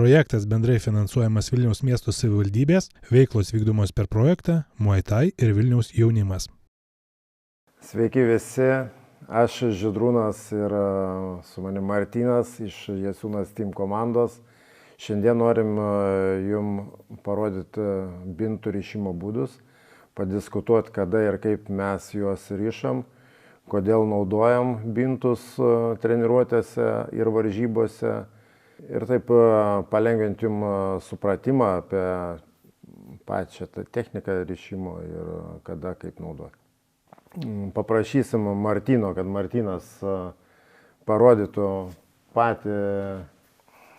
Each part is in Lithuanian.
Projektas bendrai finansuojamas Vilniaus miesto savivaldybės, veiklos vykdomos per projektą Muay Thai ir Vilniaus jaunimas. Sveiki visi, aš Žydrūnas ir su manim Martynas iš Jasiūnas Team komandos. Šiandien norim jums parodyti bintų rišimo būdus, padiskutuoti, kada ir kaip mes juos rišam, kodėl naudojam bintus treniruotėse ir varžybose ir taip palengvinti jums supratimą apie pačią techniką rišimo ir kada kaip naudoti. Paprašysim Martyno, kad Martynas parodytų patį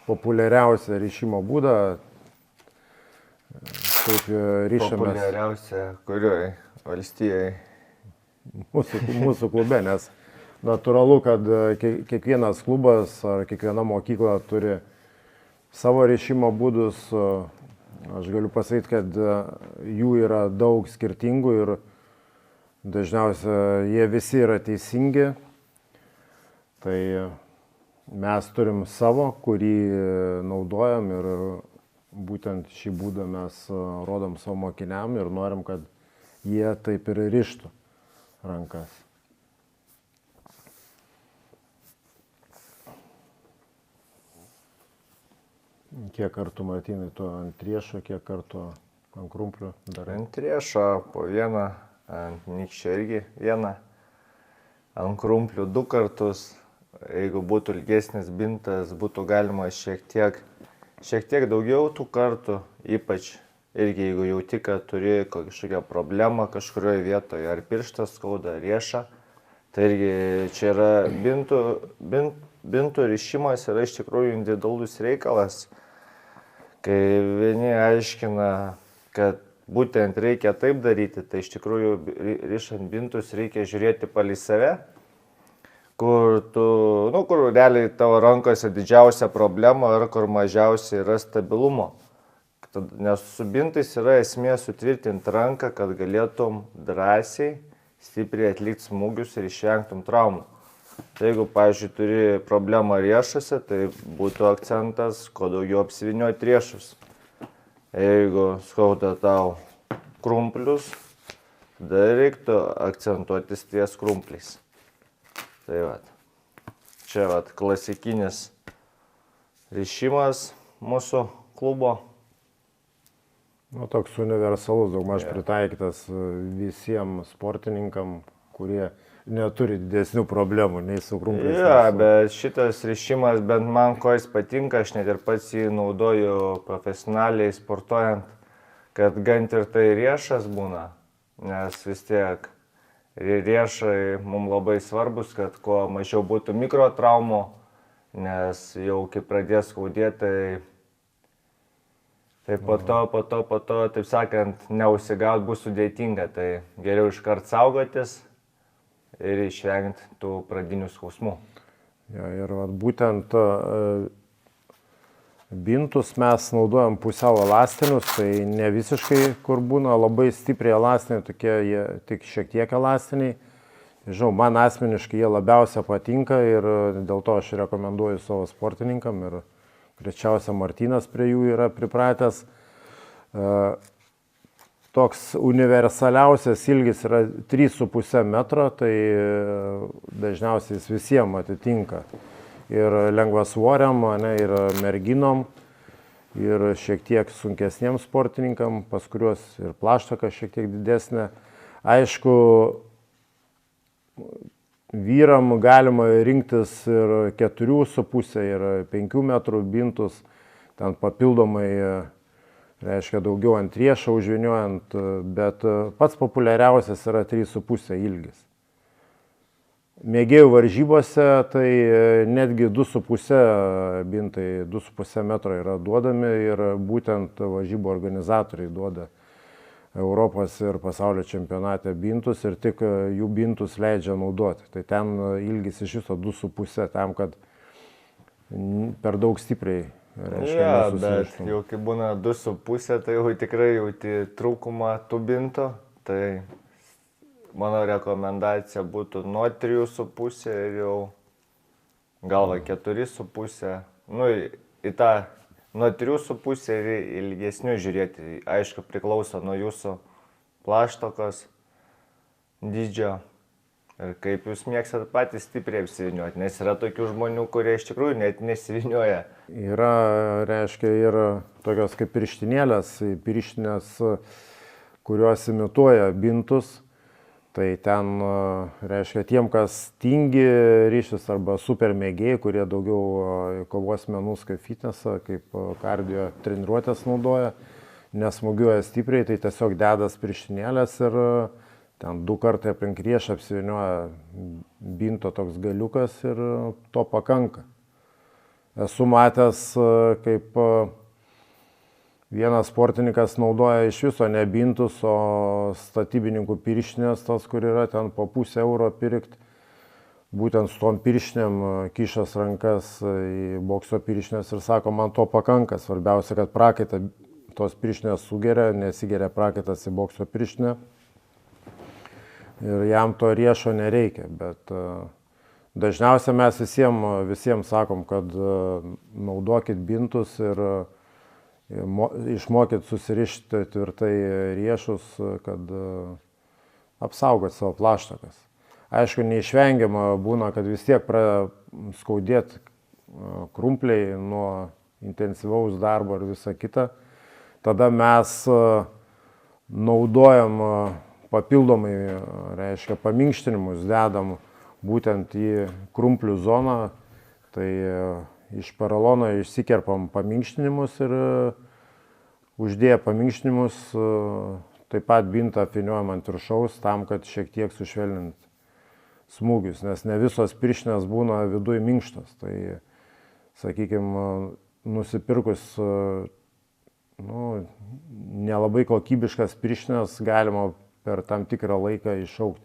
populiariausią rišimo būdą, kaip rišamės. Populiariausia kurioj valstijai? Mūsų klube, nes natūralu, kad kiekvienas klubas ar kiekviena mokykla turi savo rišimo būdus. Aš galiu pasakyti, kad jų yra daug skirtingų ir dažniausiai jie visi yra teisingi. Tai mes turim savo, kurį naudojam ir būtent šį būdą mes rodom savo mokiniam ir norim, kad jie taip ir rištų rankas. Kiek kartų, Martynai, tu ant riešo, kiek kartų ant krumplių darai? Ant riešo po vieną, ant nykščio irgi vieną, ant krumplių 2 kartus. Jeigu būtų ilgesnis bintas, būtų galima šiek tiek daugiau tų kartų, ypač irgi jeigu jauti, kad turi kažkokią problemą kažkurioje vietoje, ar pirštas skauda, ar riešą, tai irgi čia yra bintų rišimas yra iš tikrųjų individualus reikalas, kai vieni aiškina, kad būtent reikia taip daryti, tai iš tikrųjų rišant bintus reikia žiūrėti palei save, kur realiai tavo rankose didžiausia problema ir kur mažiausiai yra stabilumo. Nes su bintais yra esmė sutvirtinti ranką, kad galėtum drąsiai, stipriai atlikti smūgius ir išvengtum traumų. Tai jeigu, pavyzdžiui, turi problemą riešuose, tai būtų akcentas, kuo daugiau apsiviniuoti riešus. Jeigu skauda tau krumplius, tada reiktų akcentuotis ties krumpliais. Tai čia klasikinis rišimas mūsų klubo. Toks universalus, daugmaž pritaikytas visiems sportininkam, kurie neturi didesnių problemų nei su krumpliais. Bet šitas rišimas, bent man ko jis patinka, aš net ir pats jį naudoju profesionaliai sportuojant, kad gan ir tai riešas būna, nes vis tiek riešai mums labai svarbus, kad kuo mažiau būtų mikrotraumų, nes jau kai pradės skaudėti, tai po to, taip sakant, neužsigaut bus sudėtinga, tai geriau iškart saugotis ir išvengti tų pradinių skausmų. Ir būtent bintus mes naudojam pusiau elastinius, tai ne visiškai, kur būna labai stipriai elastiniai, tokie jie tik šiek tiek elastiniai. Žinau, man asmeniškai jie labiausia patinka ir dėl to aš rekomenduoju savo sportininkam ir greičiausia Martynas prie jų yra pripratęs. Toks universaliausias ilgis yra 3,5 metro, tai dažniausiai jis visiems atitinka. Ir lengvasvoriam, ir merginom, ir šiek tiek sunkesniems sportininkam, pas kuriuos ir plaštaka šiek tiek didesnė. Aišku, vyram galima rinktis ir 4,5 ir 5 metrų bintus, ten papildomai, reiškia, daugiau ant riešo užviniuojant, bet pats populiariausias yra 3,5 ilgis. Mėgėjų varžybose tai netgi 2,5 bintai, 2,5 metro yra duodami ir būtent varžybų organizatoriai duoda Europos ir pasaulio čempionate bintus ir tik jų bintus leidžia naudoti. Tai ten ilgis iš viso 2,5 tam, kad per daug stipriai, reiškia, bet jau kai būna 2,5, tai jau tikrai jauti trūkumą tų bintų. Tai mano rekomendacija būtų nuo 3,5 ir jau gal 4,5. Į tą nuo 3,5 ir ilgesnių žiūrėti. Aišku, priklauso nuo jūsų plaštokos dydžio ir kaip jūs mėgstat patys stipriai apsiviniuoti, nes yra tokių žmonių, kurie iš tikrųjų net nesivinioja. Yra, reiškia, ir tokios kaip pirštinės, kurios imituoja bintus. Tai ten, reiškia, tiem, kas tingi ryšis arba super mėgėjai, kurie daugiau kovos menus kaip fitnesą, kaip kardio treniruotės naudoja, nesmūgiuoja stipriai, tai tiesiog dedas pirštinėlės ir ten 2 kartai aplink riešą apsivinioja binto toks galiukas ir to pakanka. Esu matęs, kaip vienas sportininkas naudoja iš viso ne bintus, o statybininkų pirštinės, tas, kur yra ten po €0,5 pirkti. Būtent su tom pirštinėm kišas rankas į bokso pirštinės ir sako, man to pakanka. Svarbiausia, kad prakaitą tos pirštinės sugeria, nesigeria prakaitas į bokso pirštinę. Ir jam to riešo nereikia, bet dažniausiai mes visiems sakom, kad naudokit bintus ir išmokyt susirišti tvirtai riešus, kad apsaugot savo plaštakas. Aišku, neišvengiama būna, kad vis tiek skaudėt krumpliai nuo intensyvaus darbo ir visa kita. Tada mes naudojam papildomai, reiškia, paminkštinimus dedam būtent į krumplių zoną. Tai iš paralono išsikerpam paminkštinimus ir uždėję paminkštinimus taip pat bintą apvyniojam ant viršaus tam, kad šiek tiek sušvelnint smūgius, nes ne visos pirštinės būna viduj minkštos. Tai, sakykime, nusipirkus nelabai kokybiškas pirštinės galima per tam tikrą laiką iššaukti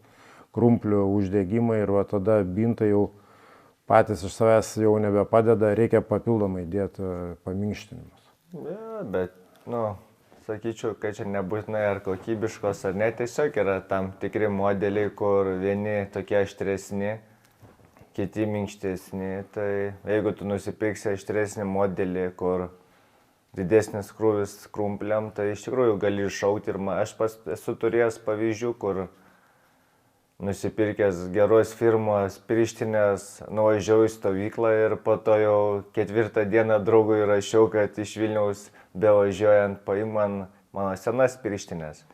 krumplių uždegimą ir tada bintai jau patys iš savęs jau nebepadeda, reikia papildomai dėti paminkštinimus. Ja, bet, sakyčiau, kad čia nebūtinai ar kokybiškos ar ne, tiesiog yra tam tikri modeliai, kur vieni tokie aštresni, kiti minkštesni. Tai jeigu tu nusipirksi aštresnį modelį, kur didesnis krūvis krumpliam, tai iš tikrųjų gali iššaukti. Ir aš esu turėjęs pavyzdžių, kur nusipirkęs geros firmos pirštinės, nuvažiavau į stovyklą ir po to jau 4 dieną draugui rašiau, kad iš Vilniaus bevažiuojant paim mano senas pirštinės.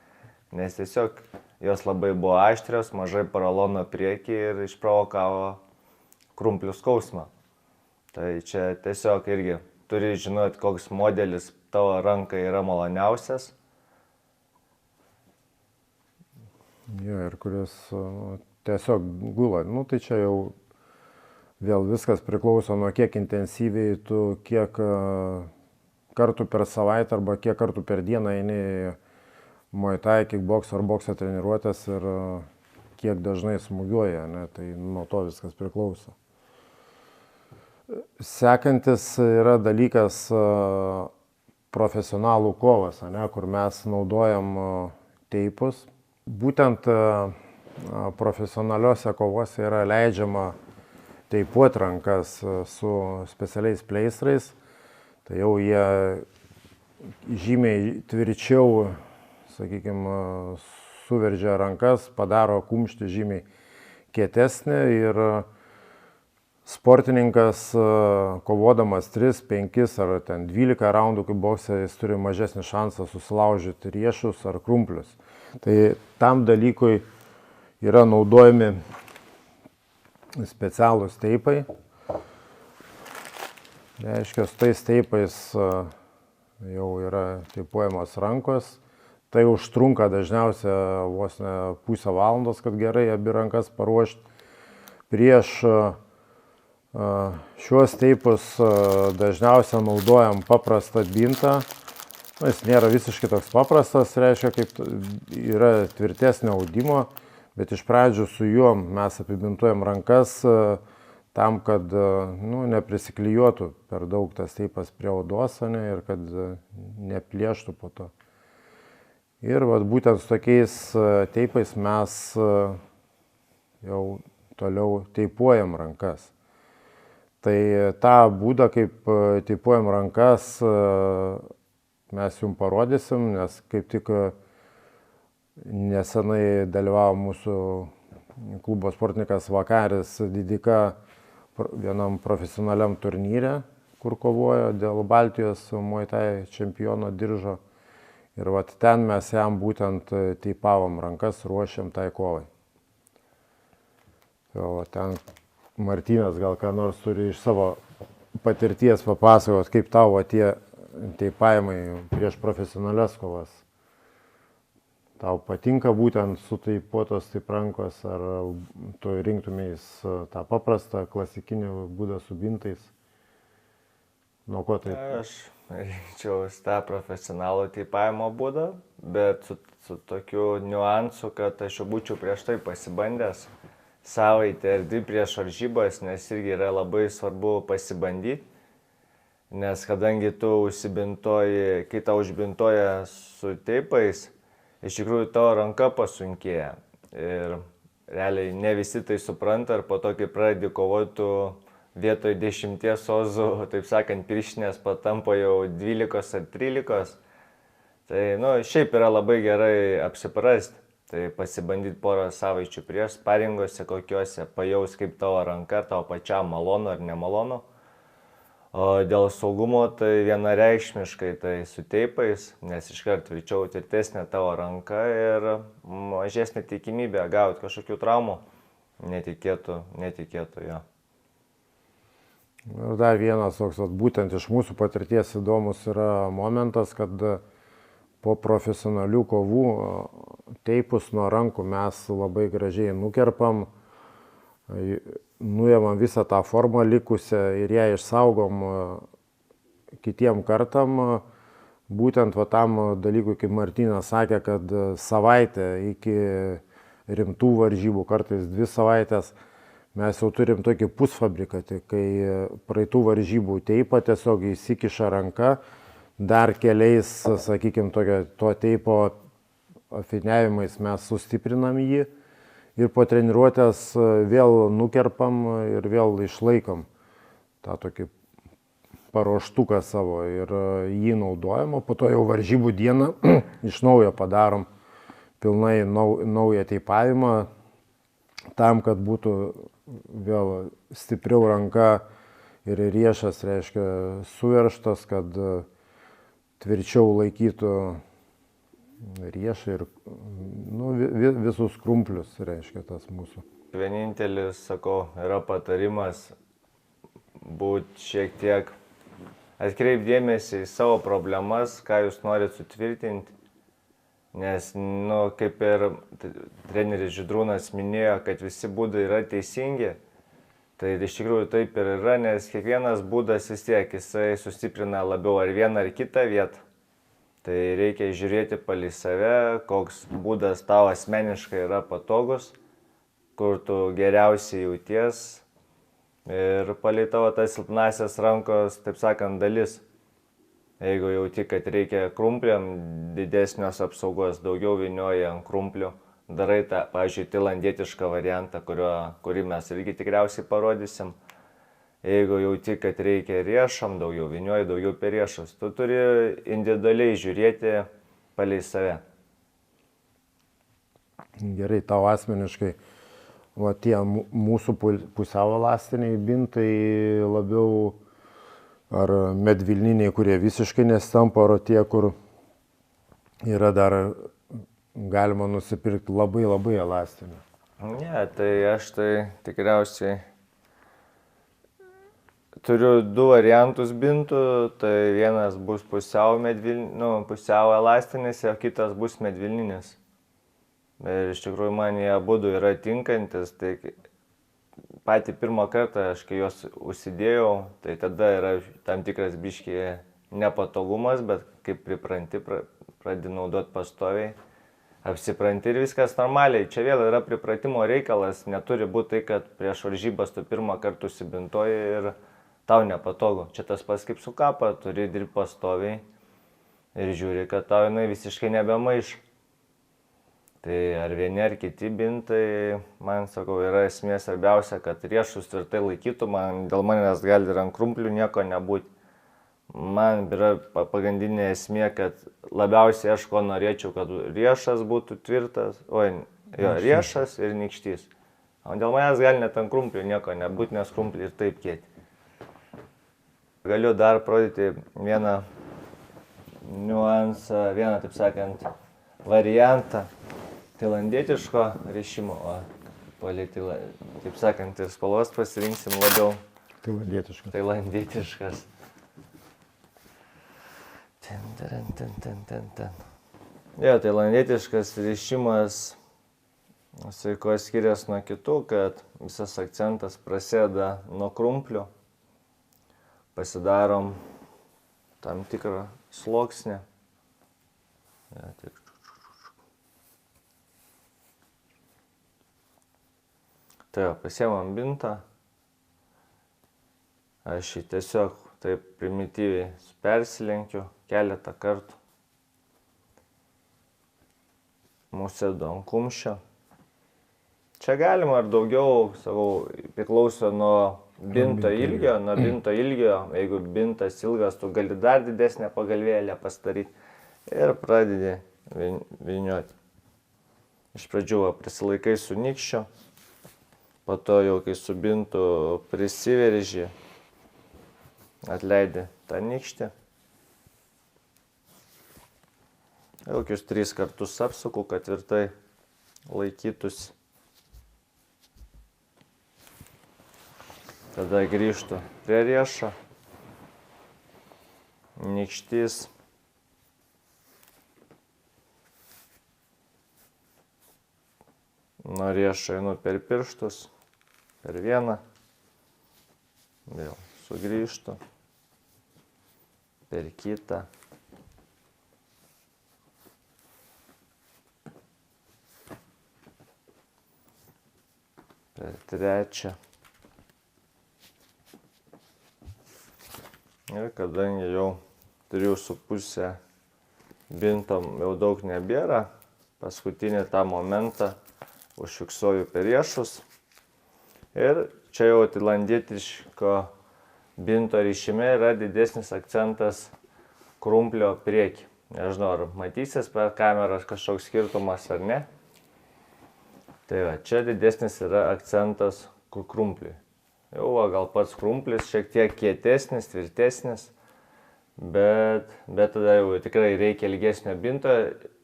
Nes tiesiog jos labai buvo aštrios, mažai paralono priekį ir išprovokavo krumplių skausmą. Tai čia tiesiog irgi turi žinoti, koks modelis tavo rankai yra maloniausias. Ja, ir kuris tiesiog gula. Tai čia jau vėl viskas priklauso nuo kiek intensyviai tu, kiek kartų per savaitę arba kiek kartų per dieną eini Muay Thai, kickbokso ar bokso treniruotės ir kiek dažnai smūgiuoja, ne? Tai nuo to viskas priklauso. Sekantis yra dalykas profesionalų kovas, ne? Kur mes naudojam teipus. Būtent profesionaliuose kovose yra leidžiama teipuoti rankas su specialiais pleistrais. Tai jau jie žymiai tvirčiau, sakykime, suveržia rankas, padaro kumštį žymiai kietesnį ir sportininkas kovodamas 3, 5 ar 12 raundų kaip bokse, jis turi mažesnį šansą susilaužyti riešus ar krumplius. Tai tam dalykui yra naudojami specialūs teipai. Reiškia, su tais teipais jau yra teipuojamos rankos. Tai užtrunka dažniausia vos ne pusę valandos, kad gerai abi rankas paruošti. Prieš šiuos teipus dažniausia naudojam paprastą bintą. Jis nėra visiškai toks paprastas, reiškia, kaip yra tvirtesnio audimo, bet iš pradžių su juo mes apibintuojam rankas tam, kad neprisiklijuotų per daug tas teipas prie odos ir kad neplėštų po to. Ir būtent su tokiais teipais mes jau toliau teipuojam rankas. Tai tą būdą, kaip teipuojam rankas, mes jums parodysim, nes kaip tik nesenai dalyvavo mūsų klubo sportininkas Vakaris Didika vienam profesionaliam turnyre, kur kovojo dėl Baltijos Muay Thai čempiono diržo. Ir vat ten mes jam būtent teipavom rankas, ruošiam tai kovai. O ten Martynas gal ką nors turi iš savo patirties papasakot, kaip tavo tie teipavimai prieš profesionalias kovas. Tau patinka būtent suteipuotos taip rankos, ar tu rinktumės tą paprastą klasikinį būdą su bintais? Nuo ko taip? Aš rinkčiau tą profesionalų teipavimo būdą, bet su tokiu niuansu, kad aš jau būčiau prieš tai pasibandęs savaitę ar dvi prieš varžybas, nes irgi yra labai svarbu pasibandyti, nes kadangi tu užsibintoji, kai tau užbintoja su teipais, iš tikrųjų tavo ranka pasunkėja ir realiai ne visi tai supranta ir po to, kai pradedi kovoti, vietoj 10 ozų, taip sakant, pirštinės patampo jau 12 ar 13, tai šiaip yra labai gerai apsiprasti. Tai pasibandyti porą savaičių prieš sparingose kokiuose, pajaus kaip tavo ranka, ar tavo pačiam malonu ar nemalonu. O dėl saugumo tai vienareikšmiškai tai su teipais, nes iškart tvirtesnė tavo ranka ir mažesnė tikimybė gauti kažkokių traumų, netikėtų jo. Ir dar vienas toks, būtent iš mūsų patirties įdomus yra momentas, kad po profesionalių kovų teipus nuo rankų mes labai gražiai nukerpam, nuėmam visą tą formą likusią ir ją išsaugom kitiem kartam. Būtent tam dalykui, kaip Martynas sakė, kad savaitę iki rimtų varžybų, kartais 2 savaitės, mes jau turim tokį pusfabrikatį, kai praeitų varžybų teipą tiesiog įsikiša ranka, dar keliais, sakykime, to teipo afiniavimais mes sustiprinam jį ir po treniruotės vėl nukerpam ir vėl išlaikom tą tokį paruoštuką savo ir jį naudojam, o po to jau varžybų dieną iš naujo padarom pilnai naują teipavimą tam, kad būtų vėl stipriau ranka ir riešas, reiškia, suveržtas, kad tvirčiau laikytų riešą ir visus krumplius, reiškia, tas mūsų. Vienintelis, sakau, yra patarimas būti šiek tiek atkreipdėmėsi į savo problemas, ką jūs norit sutvirtinti, nes, kaip ir treneris Žydrūnas minėjo, kad visi būdai yra teisingi, tai iš tikrųjų taip ir yra, nes kiekvienas būdas vis tiek jisai sustiprina labiau ar vieną ar kitą vietą. Tai reikia žiūrėti palei save, koks būdas tau asmeniškai yra patogus, kur tu geriausiai jauties ir palei tavo tas silpnasias rankos, taip sakant, dalis. Jeigu jauti, kad reikia krumpliam didesnios apsaugos, daugiau vynioji ant krumplių, darai tą, pavyzdžiui, tailandietišką variantą, kurį mes irgi tikriausiai parodysim. Jeigu jauti, kad reikia riešam, daugiau vynioji, daugiau per riešus, tu turi individualiai žiūrėti palei save. Gerai, tau asmeniškai, tie mūsų pusiau elastiniai bintai labiau ar medvilniniai, kurie visiškai nesitampo, ar tie, kur yra dar galima nusipirkti labai elastinį? Ne, tai aš tikriausiai turiu 2 variantus bintų, tai vienas bus pusiau elastinis, o kitas bus medvilninis. Ir iš tikrųjų man jie abudu yra tinkantis, tai patį pirmą kartą, kai juos užsidėjau, tai tada yra tam tikras biškį nepatogumas, bet kaip pripranti, pradedi naudoti pastoviai, apsipranti ir viskas normaliai. Čia vėl yra pripratimo reikalas, neturi būti tai, kad prieš varžybas tu pirmą kartą užsibintoji ir tau nepatogu. Čia tas pats kaip su kapa, turi dirbti pastoviai ir žiūri, kad tau jinai visiškai nebemaiš. Tai ar vieni ar kiti bintai, man sakau, yra esmė svarbiausia, kad riešus tvirtai laikytų, dėl manęs gali ir ant krumplių nieko nebūti. Man yra pagrindinė esmė, kad labiausiai aš ko norėčiau, kad riešas būtų tvirtas, riešas ir nykštys. O dėl manęs gali net ant krumplių nieko nebūti, nes krumpliai ir taip kieti. Galiu dar parodyti vieną niuansą, vieną, taip sakant, variantą tailandietiško rišimo, taip sakant, ir spalvos pasirinksim labiau tailandietiškas. Tailandietiškas rišimas, kuo skiriasi nuo kitų, kad visas akcentas prasideda nuo krumplių, pasidarom tam tikrą sluoksnį. Tai pasiemam bintą, aš jį tiesiog taip primityviai persilenkiu keletą kartų. Mūsėdu ant kumščio. Čia galima ar daugiau, sakau, priklauso nuo binto ilgio, jeigu bintas ilgas, tu gali dar didesnę pagalvėlę pasidaryti ir pradedi vynioti. Iš pradžių prisilaikai su nykščiu. Po to jau, kai su bintu prisiverži, atleidi tą nykštį. Kokius 3 kartus apsuku, kad tvirtai laikytųsi. Tada grįžtu prie riešo. Nykštys. Nuo riešo einu per pirštus. Per vieną, vėl sugrįžtu, per kitą, per trečią. Ir kadangi jau 3,5 bintom jau daug nebėra, paskutinį tą momentą užfiksuoju per riešus. Ir čia jau tailandietiško binto ryšime yra didesnis akcentas krumplio priekį. Nežinau, ar matysis per kamerą kažkoks skirtumas ar ne. Tai va, čia didesnis yra akcentas krumpliui. Jau gal pats krumplis šiek tiek kietesnis, tvirtesnis, bet tada jau tikrai reikia ilgesnio binto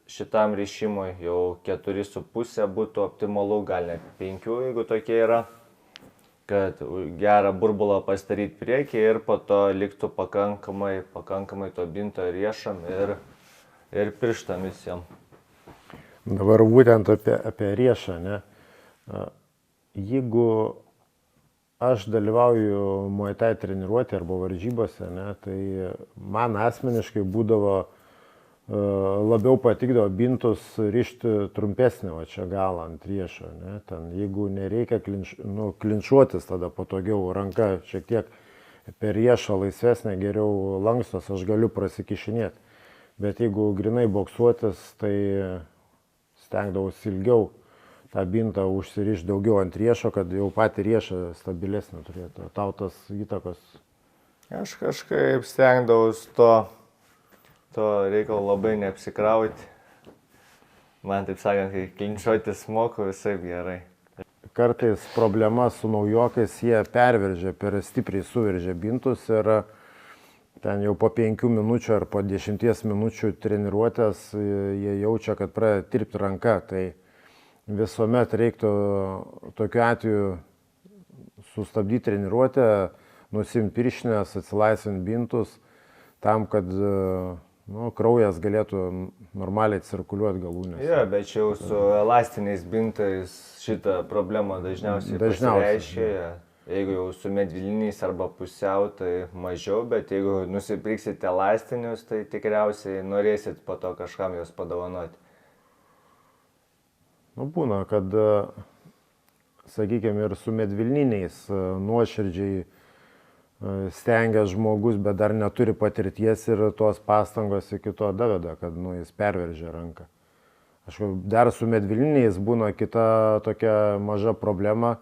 šitam ryšimui. Jau 4,5 būtų optimalu, gal net 5, jeigu tokie yra. Kad gerą burbulą pasidaryti priekį ir po to liktų pakankamai to binto riešam ir pirštam visiems. Dabar būtent apie riešą, ne? Jeigu aš dalyvauju Muay Thai treniruotėje arba varžybose, ne, tai man asmeniškai būdavo labiau patikdavo bintus rišti trumpesnį, va čia galą ant riešo, ne, ten jeigu nereikia klinčuotis, tada patogiau, ranka šiek tiek per riešą laisvesnė, geriau lankstos, aš galiu prasikišinėti, bet jeigu grinai boksuotis, tai stengdavausi ilgiau tą bintą užsirišti daugiau ant riešo, kad jau patį riešą stabilesnį turėtų. Tau tas įtakos? Aš kažkaip stengdavausi to reikalo labai neapsikrauti. Man, taip sakant, kai klinčuotis moku, visai gerai. Kartais problema su naujokais, jie per stipriai suveržia bintus ir ten jau po 5 minučių ar po 10 minučių treniruotės jie jaučia, kad pradeda tirpti ranka. Tai visuomet reiktų tokiu atveju sustabdyti treniruotę, nusimti pirštinės, atsilaisvinti bintus, tam, kad kraujas galėtų normaliai cirkuliuoti galūnėse. Jo, bet čia jau su elastiniais bintais šitą problemą dažniausiai pasireiškia. Jeigu jau su medvilniniais arba pusiau, tai mažiau, bet jeigu nusipirksite elastinius, tai tikriausiai norėsit po to kažkam juos padovanoti. Būna, kad, sakykime, ir su medvilniniais nuoširdžiai stengia žmogus, bet dar neturi patirties ir tos pastangos iki to daveda, kad jis perveržia ranką. Dar su medvilniniais būna kita tokia maža problema,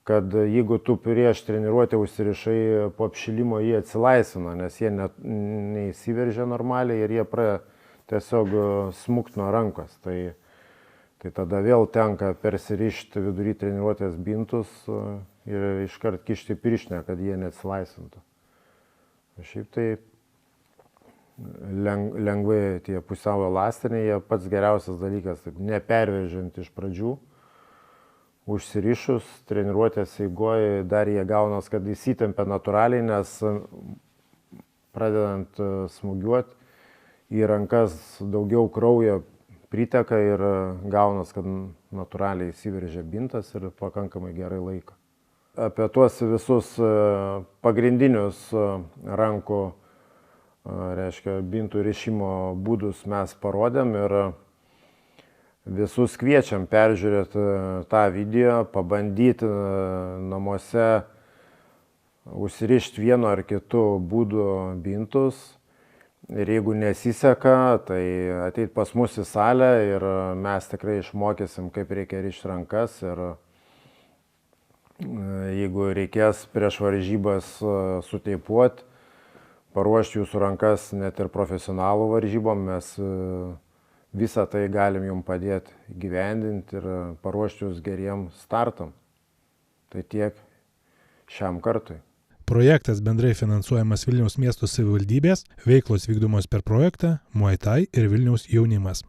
kad jeigu tu prieš treniruotę užsirišai, po apšilimo jie atsilaisvina, nes jie neįsiveržia normaliai ir jie pradeda tiesiog smukt nuo rankos. Tai tada vėl tenka persirišti vidury treniruotės bintus ir iškart kišti pirštinę, kad jie neatsilaisvintų. Šiaip tai lengvai tie pusiau elastiniai, jie pats geriausias dalykas, taip, neperveržiant iš pradžių, užsirišus, treniruotės eigoje dar jie gaunas, kad įsitempia natūraliai, nes pradedant smūgiuoti į rankas daugiau kraujo priteka ir gaunas, kad natūraliai įsiveržia bintas ir pakankamai gerai laiko. Apie tuos visus pagrindinius rankų, reiškia, bintų rišimo būdus mes parodėm ir visus kviečiam peržiūrėti tą video, pabandyti namuose užsirišti vienu ar kitu būdu bintus. Ir jeigu nesiseka, tai ateit pas mus į salę ir mes tikrai išmokysim, kaip reikia rišti rankas. Ir jeigu reikės prieš varžybas suteipuoti, paruošti jūsų rankas net ir profesionalų varžybom, mes visą tai galim jums padėti įgyvendinti ir paruošti jūs geriem startam. Tai tiek šiam kartui. Projektas bendrai finansuojamas Vilniaus miesto savivaldybės, veiklos vykdomos per projektą Muay Thai ir Vilniaus jaunimas.